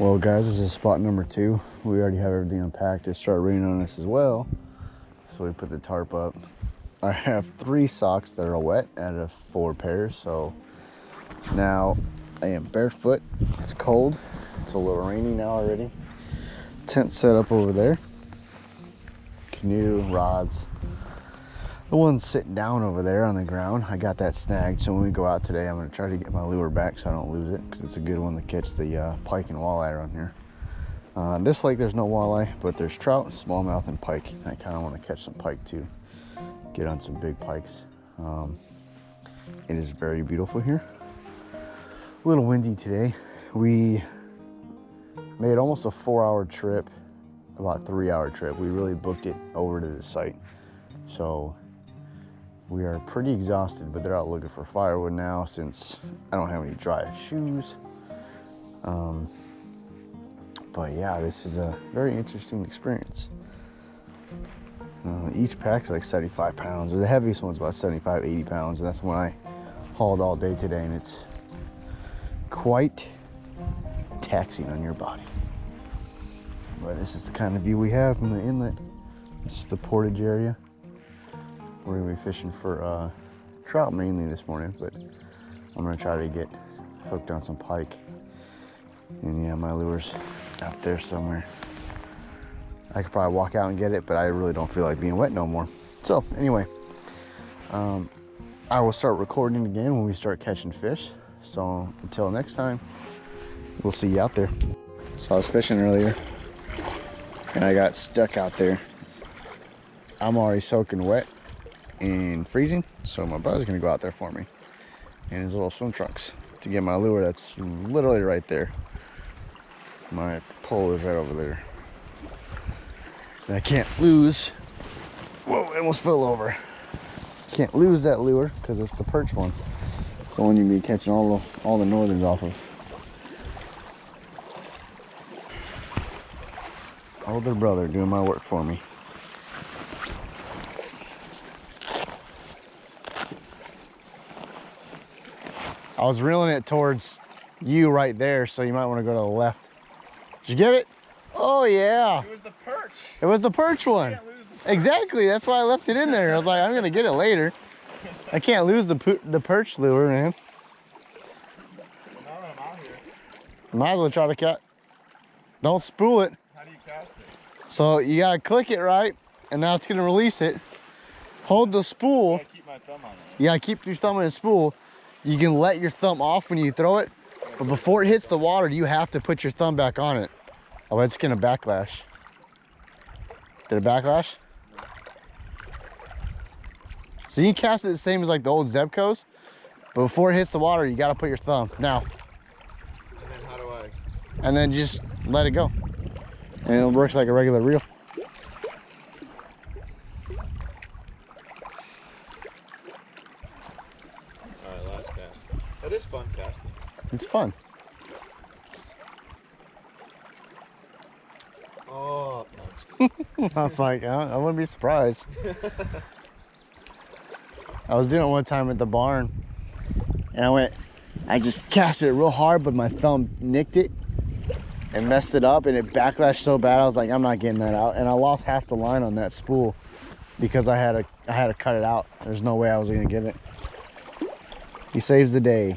Well guys, this is spot number 2. We already have everything unpacked. It started raining on us as well, so we put the tarp up. I have 3 socks that are wet out of 4 pairs, so now I am barefoot. It's cold. It's a little rainy now already. Tent set up over there. Canoe, rods. The one sitting down over there on the ground, I got that snagged, so when we go out today, I'm going to try to get my lure back so I don't lose it, because it's a good one to catch the pike and walleye around here. This lake, there's no walleye, but there's trout, smallmouth, and pike. I kind of want to catch some pike too, get on some big pikes. It is very beautiful here. A little windy today. We made almost a 4-hour trip, about 3-hour trip. We really booked it over to the site, so we are pretty exhausted, but they're out looking for firewood now since I don't have any dry shoes. But yeah, this is a very interesting experience. Each pack is like 75 pounds. The heaviest one's about 75, 80 pounds. And that's when I hauled all day today, and it's quite taxing on your body. But this is the kind of view we have from the inlet. This is the portage area. We're gonna be fishing for trout mainly this morning, but I'm gonna try to get hooked on some pike. And yeah, my lure's out there somewhere. I could probably walk out and get it, but I really don't feel like being wet no more. So anyway, I will start recording again when we start catching fish. So until next time, we'll see you out there. So I was fishing earlier and I got stuck out there. I'm already soaking wet and freezing, so my brother's gonna go out there for me in his little swim trunks to get my lure that's literally right there. My pole is right over there. And I can't lose. Whoa, it almost fell over. Can't lose that lure because it's the perch one. It's the one you'd be catching all the northerns off of. Older brother doing my work for me. I was reeling it towards you right there, so you might want to go to the left. Did you get it? Oh yeah. It was the perch. It was the perch one. You can't lose the perch. Exactly. That's why I left it in there. I was like, I'm gonna get it later. I can't lose the perch lure, man. Now that I'm out here. Might as well try to catch. Don't spool it. How do you cast it? So you gotta click it right, and now it's gonna release it. Hold the spool. I gotta keep my thumb on it. You gotta keep your thumb in the spool. You can let your thumb off when you throw it, but before it hits the water, you have to put your thumb back on it. Oh, it's gonna backlash. Did it backlash? So you can cast it the same as like the old Zebcos, but before it hits the water, you gotta put your thumb. Now. And then how do I? And then just let it go. And it works like a regular reel. Alright, last cast. That is fun casting. It's fun. Oh, no. I was like, I wouldn't be surprised. I was doing it one time at the barn, and I just casted it real hard, but my thumb nicked it and messed it up, and it backlashed so bad. I was like, I'm not getting that out, and I lost half the line on that spool because I had to cut it out. There's no way I was gonna get it. He saves the day.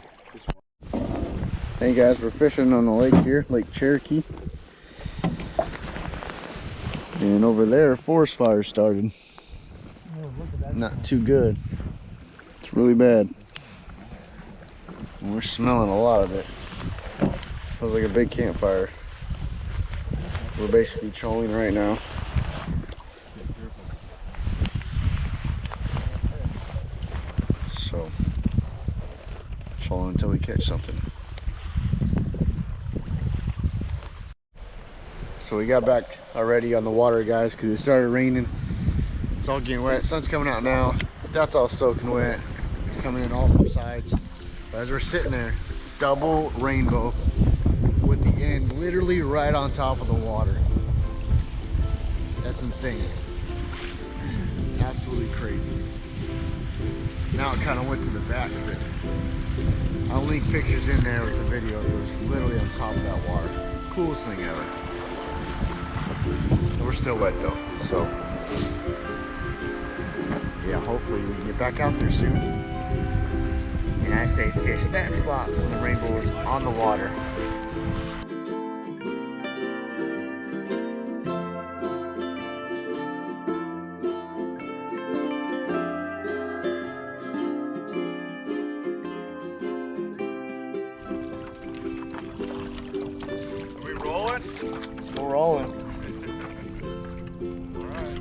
Hey guys, we're fishing on the lake here, Lake Cherokee. And over there, a forest fire started. Not too good. It's really bad. And we're smelling a lot of it. Smells like a big campfire. We're basically trolling right now. So, trolling until we catch something. So we got back already on the water, guys, because it started raining. It's all getting wet. Sun's coming out now. That's all soaking wet. It's coming in all from sides. But as we're sitting there, double rainbow with the end literally right on top of the water. That's insane. Absolutely crazy. Now it kind of went to the back of it. I'll link pictures in there with the video. It was literally on top of that water. coolest thing ever. We're still wet though, so yeah, hopefully we can get back out there soon. And I say fish that spot when the rainbow is on the water. Are we rolling? We're rolling. All right.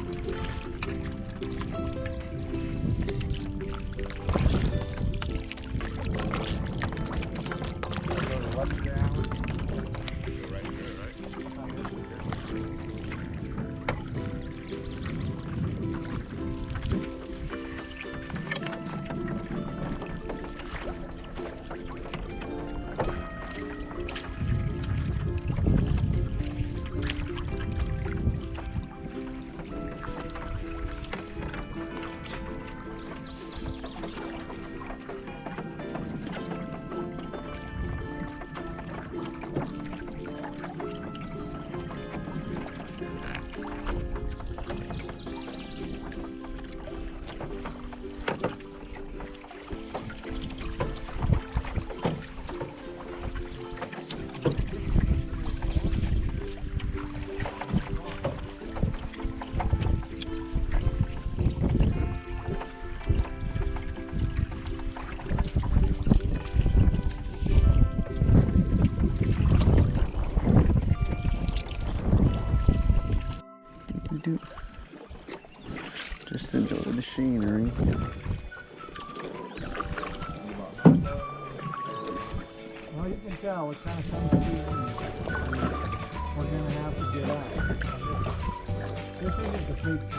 Go right here, right? Just enjoy the scenery. Well, you can tell what kind of things we're going to have to get out. This isn't the big one.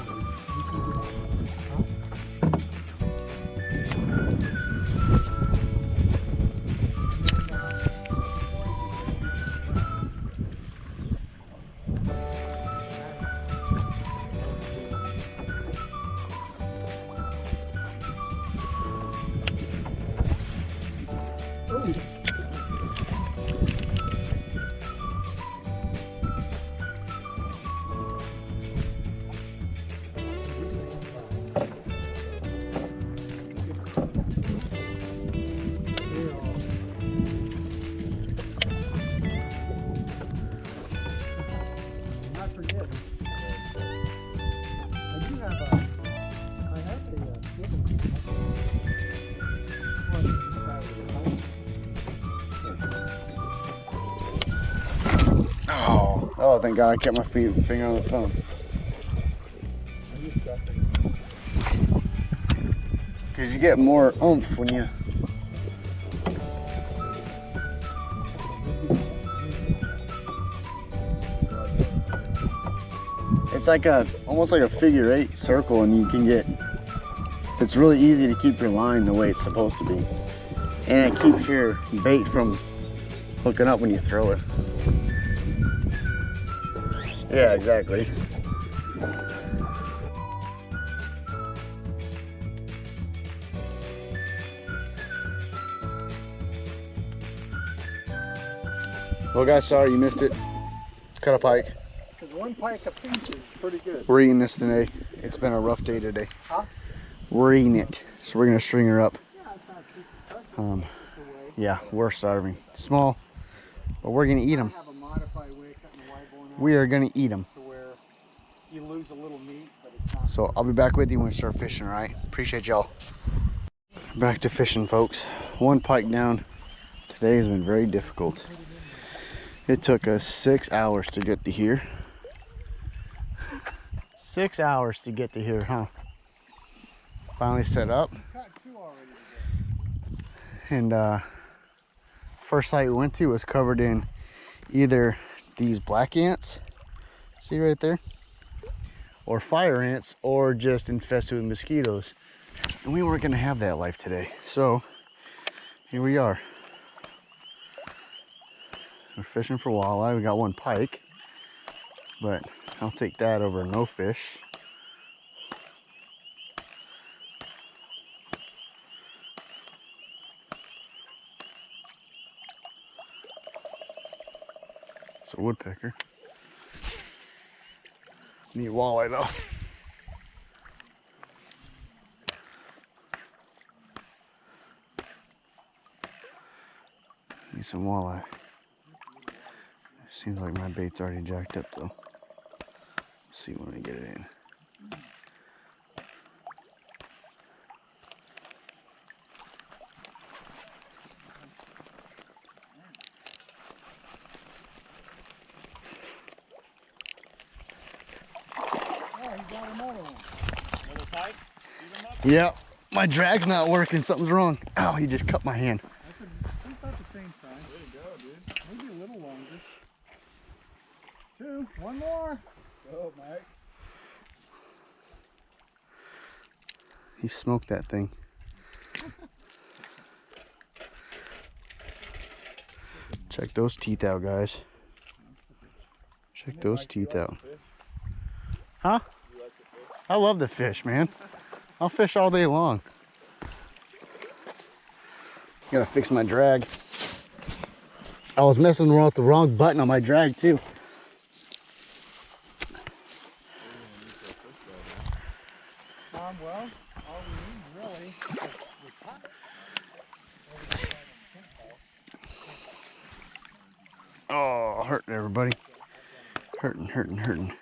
Oh, thank God I kept my finger on the thumb. Because you get more oomph when you... It's like almost like a figure 8 circle, and you can get... It's really easy to keep your line the way it's supposed to be. And it keeps your bait from hooking up when you throw it. Yeah, exactly. Well guys, sorry you missed it. Cut a pike. Because one pike a piece is pretty good. We're eating this today. It's been a rough day today. Huh? We're eating it. So we're gonna string her up. Yeah, it's not too Yeah, we're starving. Small, but we're gonna eat them. have a modified way of cutting the white bone out We are gonna eat them. to where you lose a little meat, but it's not. So I'll be back with you when we start fishing, all right? Appreciate y'all. Back to fishing, folks. One pike down. Today has been very difficult. It took us 6 hours to get to here. 6 hours to get to here, huh? Finally set up. Caught two already today. And first site we went to was covered in either these black ants, see right there, or fire ants, or just infested with mosquitoes. And we weren't gonna have that life today. So here we are. We're fishing for walleye. We got one pike, but I'll take that over no fish. It's a woodpecker. Need walleye though. Need some walleye. Seems like my bait's already jacked up though. See when I get it in. Yeah, my drag's not working. Something's wrong. Ow, he just cut my hand. That's about the same size. Way to go, dude. Maybe a little longer. 2, 1 more. Let's go, Mike. He smoked that thing. Check those teeth out, guys. Check those teeth out. Huh? I love to fish, man. I'll fish all day long. Gotta fix my drag. I was messing around with the wrong button on my drag too. Well, all we need really is Oh, hurting everybody. Hurting.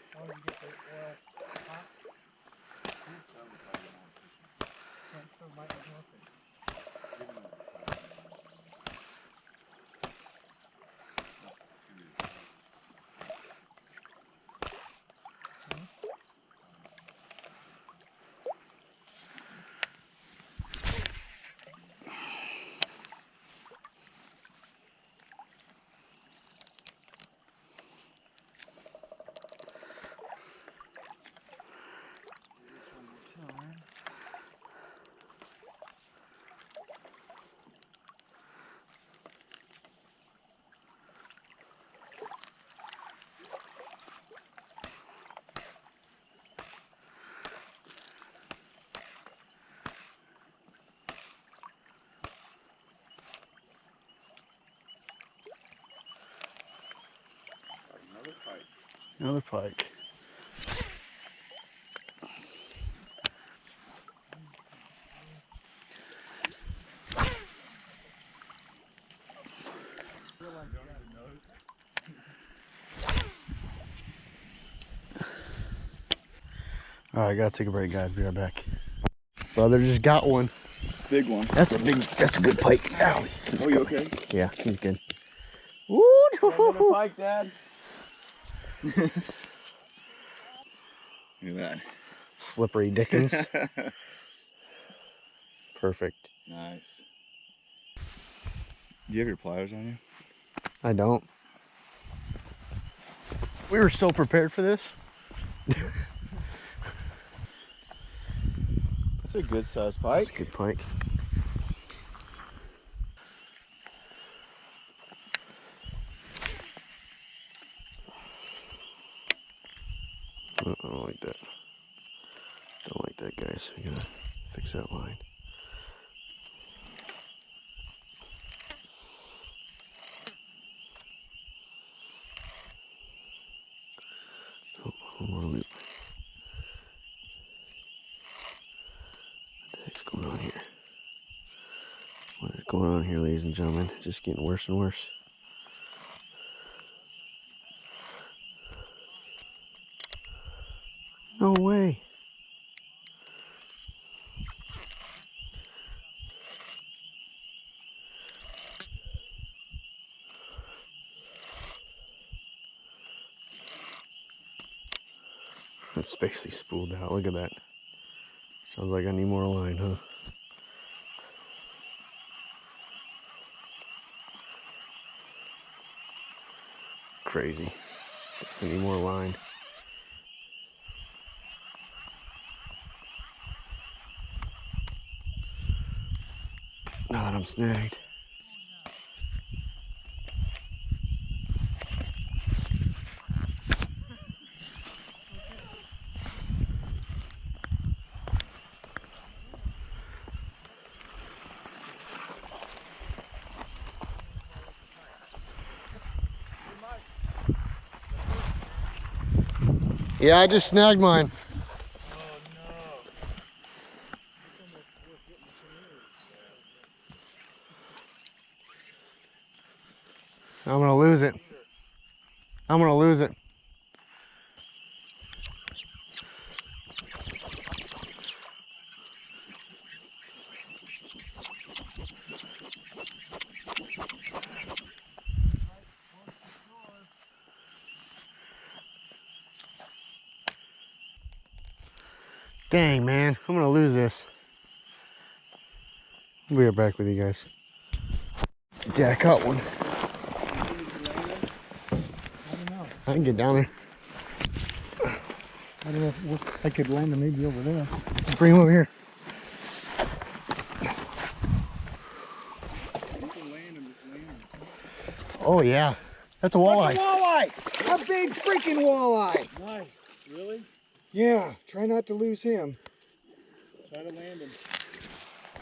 Another pike. All right, gotta take a break, guys. Be right back. Brother just got one. Big one. That's a good pike. Ow. Oh, you okay? Yeah, he's good. Another pike, Dad. Look at that. Slippery Dickens. Perfect. Nice. Do you have your pliers on you? I don't. We were so prepared for this. That's a good size pike. That's a good pike. I don't like that. Don't like that, guys. We gotta fix that line. Oh, one more loop. What the heck's going on here? What is going on here, ladies and gentlemen? It's just getting worse and worse. No way. It's basically spooled out. Look at that. Sounds like I need more line, huh? Crazy. I need more line. Now that I'm snagged. Yeah, I just snagged mine. I'm gonna lose it. I'm gonna lose it. Dang, man, I'm gonna lose this. We'll be right back with you guys. Yeah, I caught one. I don't know. I can get down there. I don't know if I could land him maybe over there. Just bring him over here. Oh yeah, that's a walleye. That's a walleye! A big freaking walleye! Nice. Really? Yeah, try not to lose him. Try to land him.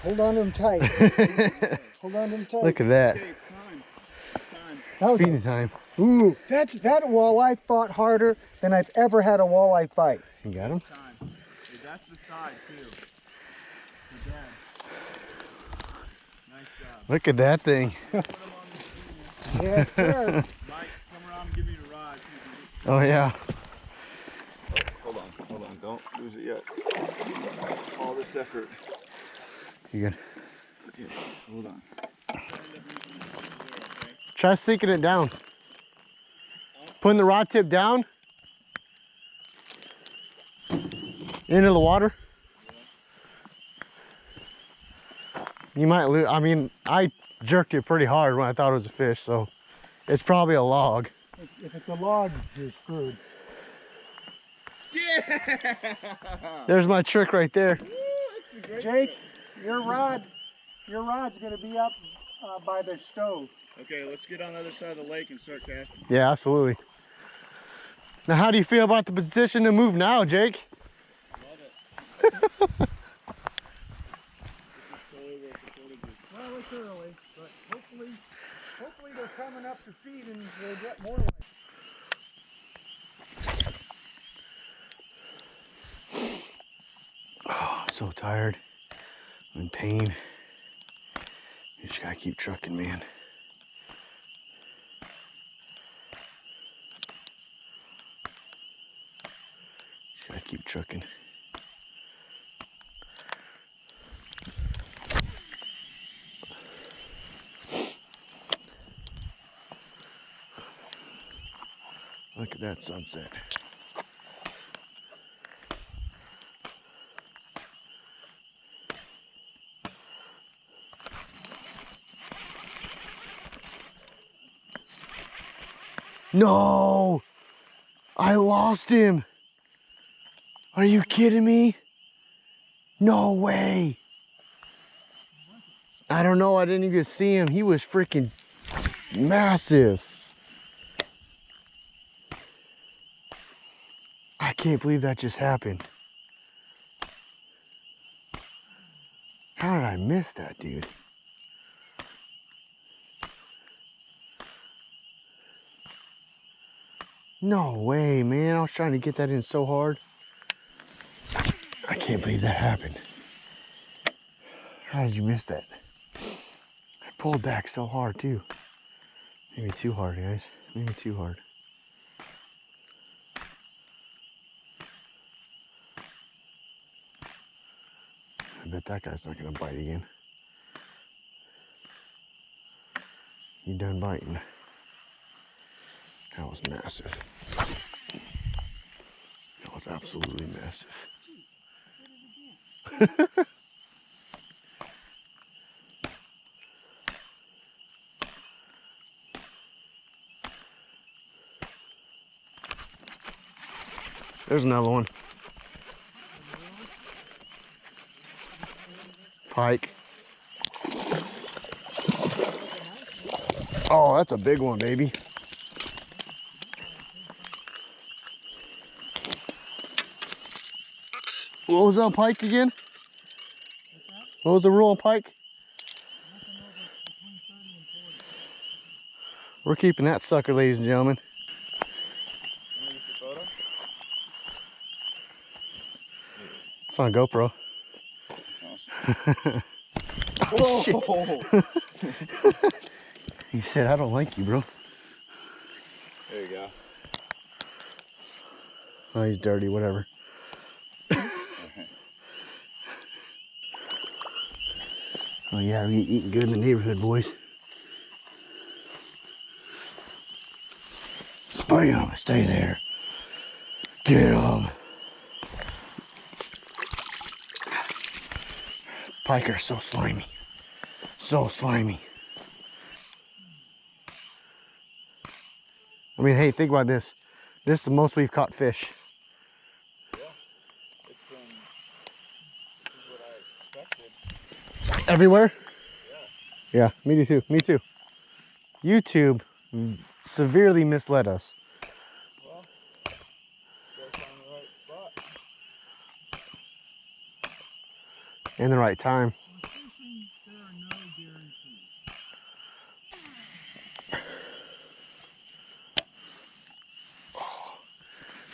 Hold on to him tight. Hold on to him tight. Look at that. Okay, it's time. It's time. That was Feeding time. Ooh, that walleye fought harder than I've ever had a walleye fight. You got him? Time. Hey, that's the side too. Good dad. Nice job. Look at that thing. Put him on the screen. Yes, sir. Mike, come around and give me the rod. Oh yeah. Hold on, don't lose it yet. All this effort. You good? Okay, hold on. Try sinking it down. Putting the rod tip down into the water. You might lose. I mean, I jerked it pretty hard when I thought it was a fish, so it's probably a log. If it's a log, you're screwed. Yeah! There's my trick right there. That's a great Jake, your rod's gonna be up by the stove. Okay, let's get on the other side of the lake and start casting. Yeah, absolutely. Now, how do you feel about the position to move now, Jake? Love it. Well, it's early, but hopefully they're coming up to feed and we'll get more like. Oh, I'm so tired. I'm in pain. You just gotta keep trucking, man. Just gotta keep trucking. Look at that sunset. No! I lost him! Are you kidding me? No way! I don't know, I didn't even see him. He was freaking massive. I can't believe that just happened. How did I miss that, dude? No way, man. I was trying to get that in so hard. I can't believe that happened. How did you miss that? I pulled back so hard, too. Maybe too hard, guys. Maybe too hard. I bet that guy's not going to bite again. You done biting? That was massive. That was absolutely massive. There's another one. Pike. Oh, that's a big one, baby. What was that pike again? What was the rule on pike? We're keeping that sucker, ladies and gentlemen. It's on GoPro. Awesome. Oh, shit. He said, I don't like you, bro. There you go. Oh, he's dirty, whatever. Oh yeah, we're eating good in the neighborhood, boys. Bam, stay there. Get him. Pike are so slimy. So slimy. I mean, hey, think about this. This is the most we've caught fish. Yeah. This is what I expected. Everywhere? Yeah. Yeah, me too. Me too. YouTube severely misled us. Well, you guys found the right spot. In the right time. With fishing, there are no guarantees.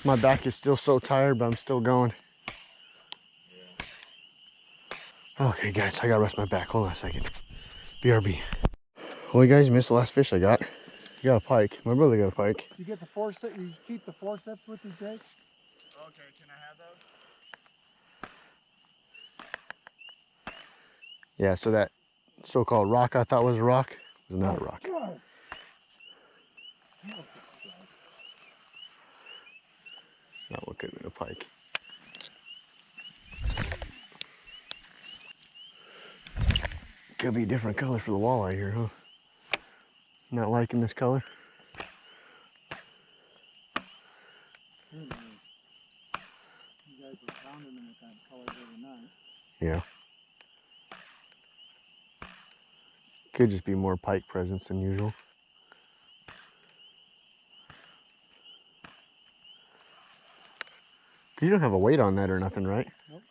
My back is still so tired, but I'm still going. Okay, guys, I gotta rest my back. Hold on a second. BRB. Well, you guys missed the last fish I got. I got a pike. My brother got a pike. You get the forceps. You keep the forceps with you, Jake. Okay, can I have those? Yeah, so that so-called rock I thought was a rock was not a rock. Not what could have been a pike. Could be a different color for the walleye here, huh? Not liking this color. You guys were pounding them with that color the other night. Yeah. Could just be more pike presence than usual. You don't have a weight on that or nothing, right? Nope.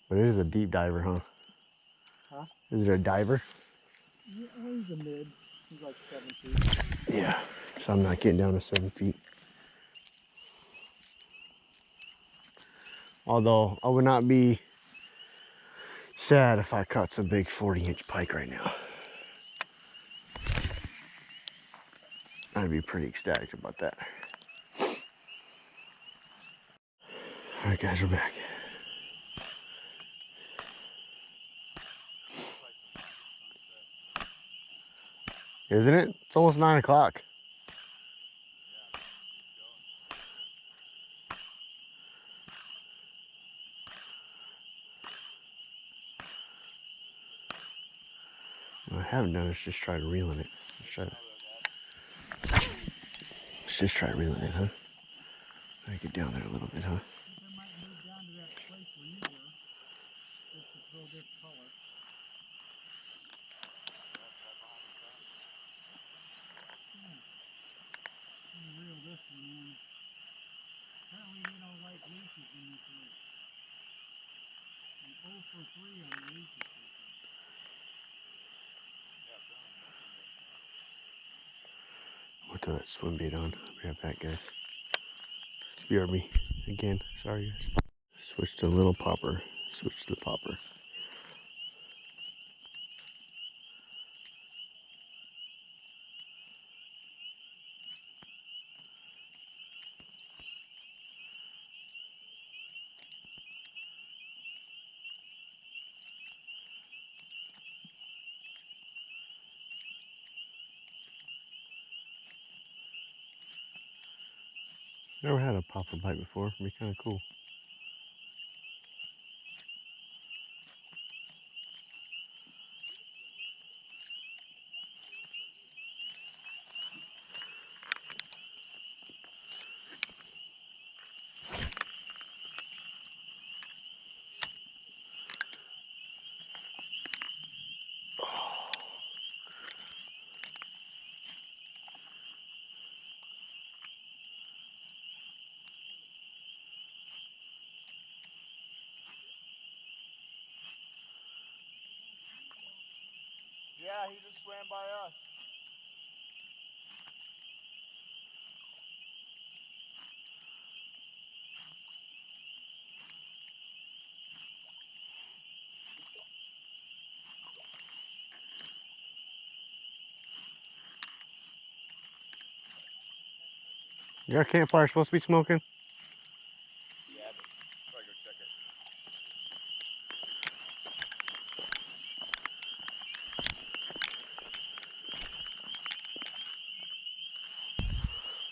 But it is a deep diver, huh? Huh? Is it a diver? Yeah, he's a mid. He's like 7 feet. Yeah. So I'm not getting down to 7 feet. Although I would not be sad if I caught some big 40-inch pike right now. I'd be pretty ecstatic about that. All right, guys, we're back. Isn't it? It's almost 9 o'clock. What I haven't done is just tried reeling it. Let's just try reeling it, huh? I get down there a little bit, huh? They might move down to that place where you were, just to throw this color. Reel this one in. Apparently they don't like leashes in this lake. I'm 0 for 3 on leashes. We'll throw that swim bait on. I'll be right back, guys. BRB again. Sorry, guys. Switch to a little popper. Switch to the popper. Never had a popper bite before. It'd be kind of cool. Yeah, he just swam by us. Your campfire supposed to be smoking? Yeah, but probably go check it.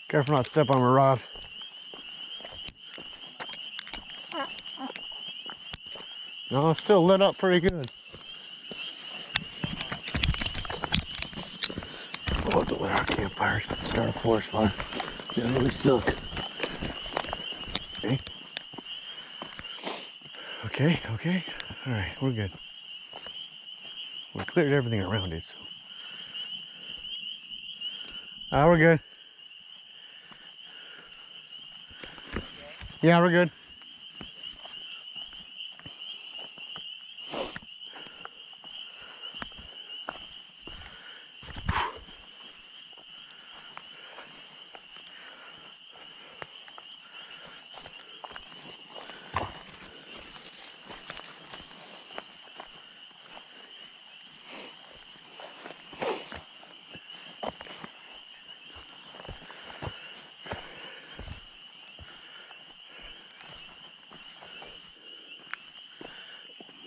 Careful not to step on my rod. No, it's still lit up pretty good. Oh, don't let our campfire start a forest fire. They really suck. Okay. Okay, okay. All right, we're good. We cleared everything around it, so. We're good. Yeah, we're good.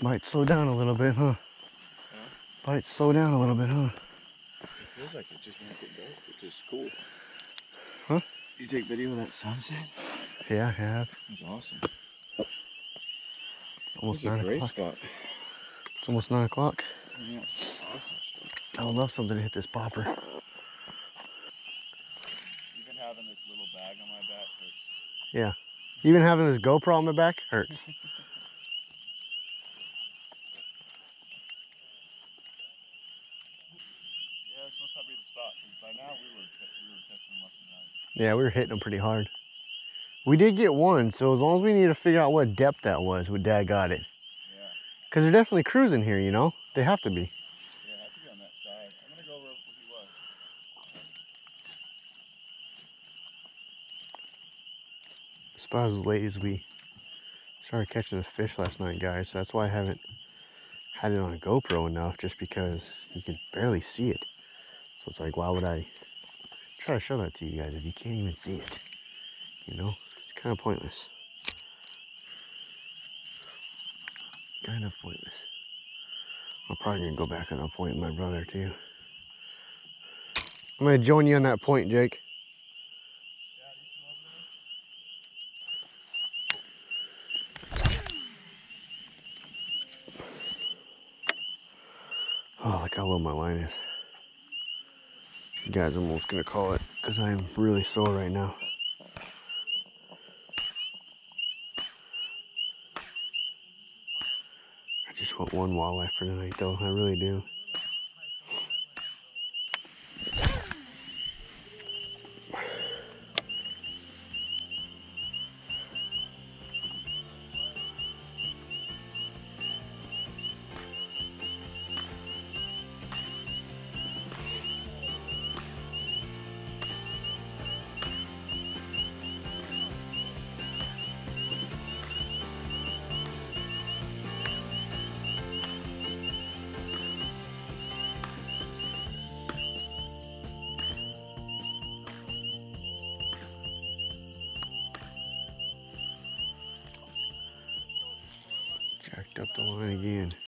Might slow down a little bit, huh? Might slow down a little bit, huh? It feels like it just might get dark, which is cool. Huh? You take video of that sunset? Yeah, I have. That's awesome. Almost This is 9 a great o'clock. spot. It's almost 9 o'clock. Yeah, awesome stuff. I would love something to hit this popper. Even having this little bag on my back hurts. Yeah. Even having this GoPro on my back hurts. Yeah, this must not be the spot, because by now we were catching them left and right. Yeah, we were hitting them pretty hard. We did get one, so as long as we need to figure out what depth that was, when Dad got it. Yeah. Because they're definitely cruising here, you know? They have to be. Yeah, it had to be on that side. I'm going to go where he was. It's about as late as we started catching the fish last night, guys. That's why I haven't had it on a GoPro enough, just because you can barely see it. So it's like, why would I try to show that to you guys if you can't even see it? You know? It's kind of pointless. Kind of pointless. I'm probably gonna go back on that point with my brother too. I'm gonna join you on that point, Jake. Oh, look how low my line is. Guys, I'm almost gonna call it because I'm really sore right now. I just want one walleye for tonight though, I really do. Jacked up the line again.